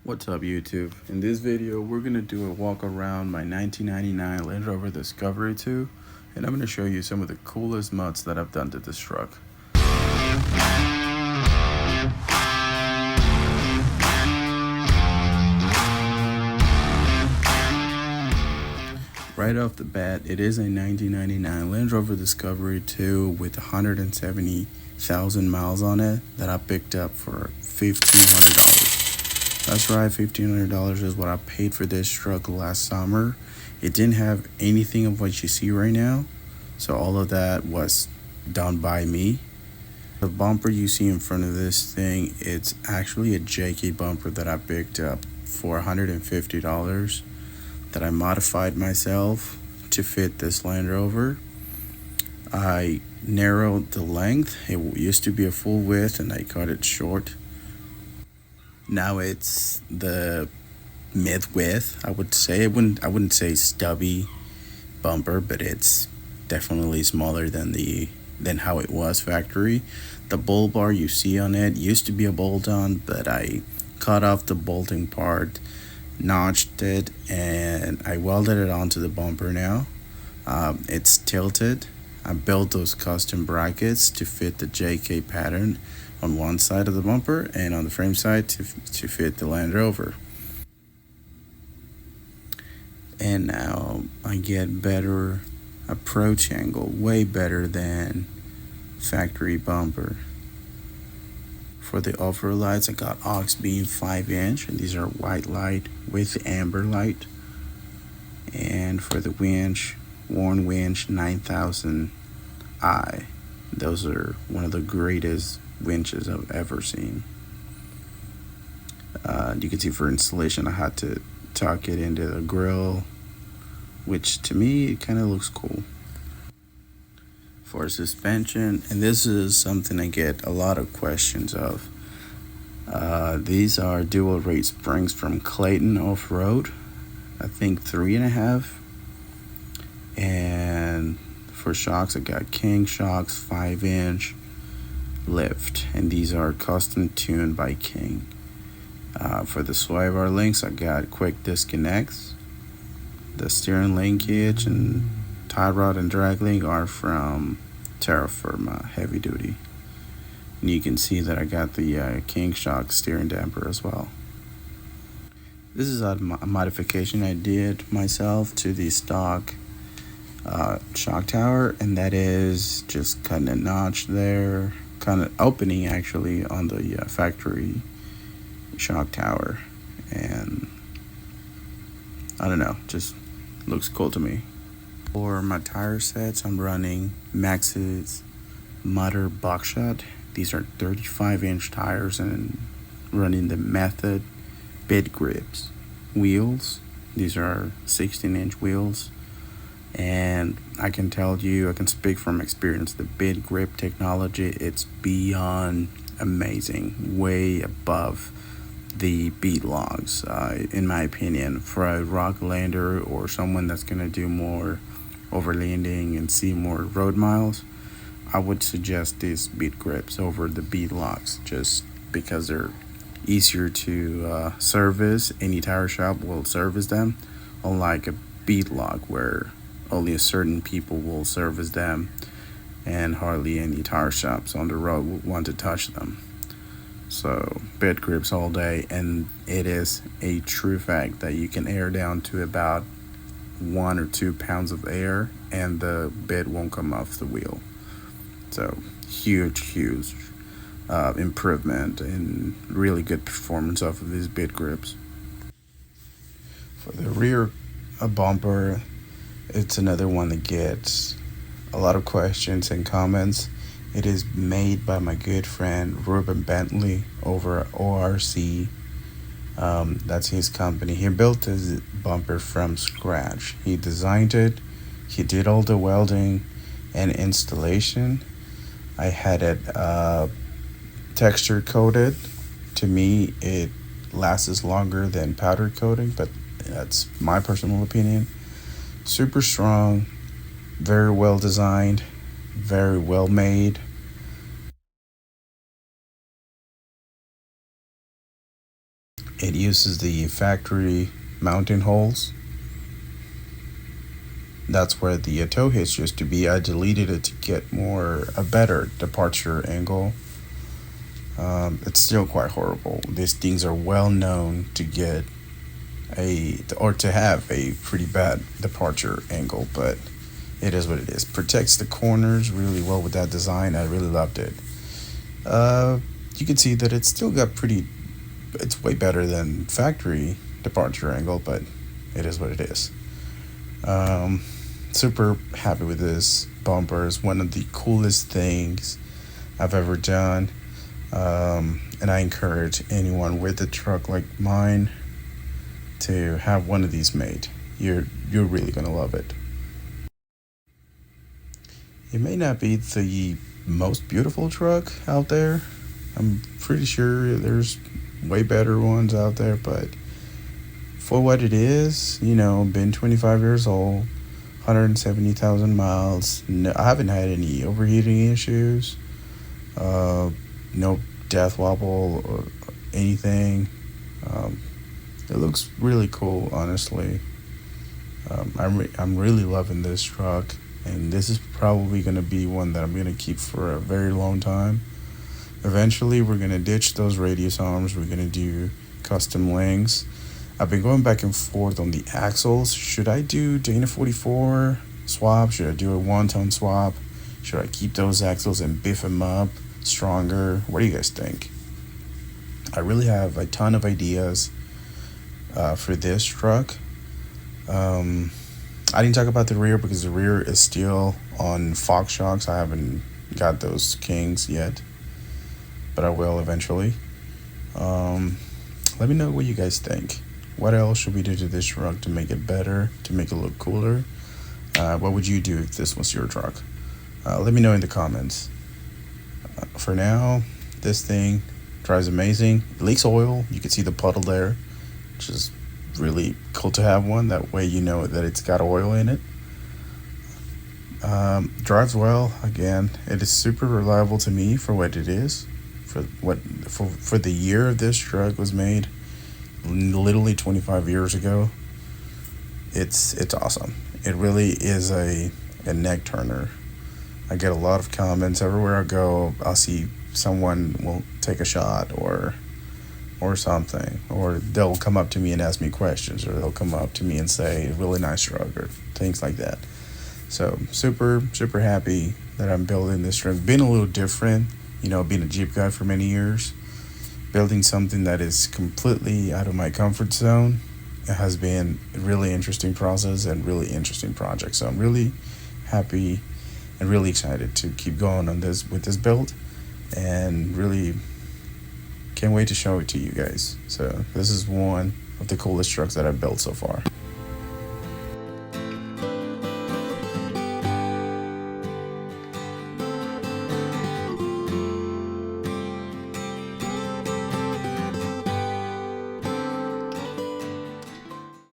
What's up YouTube? In this video we're gonna do a walk around my 1999 Land Rover Discovery 2 and I'm gonna show you some of the coolest mods that I've done to this truck. Right off the bat, it is a 1999 Land Rover Discovery 2 with 170,000 miles on it that I picked up for $1,500. That's right, $1,500 is what I paid for this truck last summer. It didn't have anything of what you see right now, so all of that was done by me. The bumper you see in front of this thing, it's actually a JK bumper that I picked up for $150 that I modified myself to fit this Land Rover. I narrowed the length. It used to be a full width and I cut it short. Now it's the mid width, I would say. I wouldn't say stubby bumper, but it's definitely smaller than how it was factory. The bull bar you see on it used to be a bolt-on, but I cut off the bolting part, notched it, and I welded it onto the bumper now. It's tilted. I built those custom brackets to fit the JK pattern on one side of the bumper and on the frame side to fit the Land Rover. And now I get better approach angle, way better than factory bumper. For the overlights, I got aux beam 5-inch, and these are white light with amber light. And for the winch, Warn winch 9000i. Those are one of the greatest winches I've ever seen. You can see for installation I had to tuck it into the grill, which to me it kind of looks cool. For suspension, and this is something I get a lot of questions of, these are dual rate springs from Clayton Off-Road, I think 3.5. And for shocks I got King shocks 5-inch lift, and these are custom tuned by King. For the sway bar links I got quick disconnects. The steering linkage and tie rod and drag link are from Terra Firma heavy duty, and you can see that I got the King shock steering damper as well. This is a modification I did myself to the stock shock tower, and that is just cutting a notch there, kind of opening actually on the factory shock tower, and I don't know, just looks cool to me. For my tire sets, I'm running Maxxis Mutter Buckshot. These are 35-inch tires, and running the Method bit grips. Wheels, these are 16-inch wheels, and I can tell you, I can speak from experience, the bit grip technology, it's beyond amazing, way above the bead logs, in my opinion. For a rock lander or someone that's going to do more overlanding and see more road miles, I would suggest these bead grips over the bead logs, just because they're easier to service. Any tire shop will service them, unlike a bead log where only a certain people will service them and hardly any tire shops on the road will want to touch them. So bit grips all day, and it is a true fact that you can air down to about 1 or 2 pounds of air and the bit won't come off the wheel. So huge improvement and really good performance off of these bit grips. For the rear bumper, it's another one that gets a lot of questions and comments. It is made by my good friend Ruben Bentley over at ORC. That's his company. He built this bumper from scratch. He designed it, he did all the welding and installation. I had it texture coated. To me, it lasts longer than powder coating, but that's my personal opinion. Super strong, very well designed, very well made. It uses the factory mounting holes. That's where the tow hitch used to be. I deleted it to get a better departure angle. It's still quite horrible. These things are well known to get to have a pretty bad departure angle, but it is what it is. Protects the corners really well with that design. I really loved it. You can see that it's still got it's way better than factory departure angle, but it is what it is. Super happy with this bumper. It's one of the coolest things I've ever done. And I encourage anyone with a truck like mine to have one of these made. You're really gonna love it. It may not be the most beautiful truck out there. I'm pretty sure there's way better ones out there, but for what it is, been 25 years old, 170,000 miles. No, I haven't had any overheating issues. No death wobble or anything. It looks really cool, honestly. I'm really loving this truck, and this is probably going to be one that I'm going to keep for a very long time. Eventually, we're going to ditch those radius arms. We're going to do custom links. I've been going back and forth on the axles. Should I do Dana 44 swap? Should I do a one-ton swap? Should I keep those axles and biff them up stronger? What do you guys think? I really have a ton of ideas for this truck. I didn't talk about the rear because the rear is still on Fox shocks. I haven't got those Kings yet, but I will eventually. Let me know what you guys think. What else should we do to this truck to make it better, to make it look cooler? What would you do if this was your truck? Let me know in the comments. For now, this thing drives amazing. It leaks oil. You can see the puddle there, which is really cool to have one. That way you know that it's got oil in it. Drives well. Again, it is super reliable to me for what it is. For the year this truck was made, literally 25 years ago. It's awesome. It really is a neck turner. I get a lot of comments everywhere I go. I'll see someone will take a shot or something, or they'll come up to me and ask me questions, or they'll come up to me and say really nice truck or things like that. So super happy that I'm building this truck. Been a little different, being a Jeep guy for many years. Building something that is completely out of my comfort zone. It has been a really interesting process and really interesting project. So I'm really happy and really excited to keep going on this with this build, and really can't wait to show it to you guys. So this is one of the coolest trucks that I've built so far.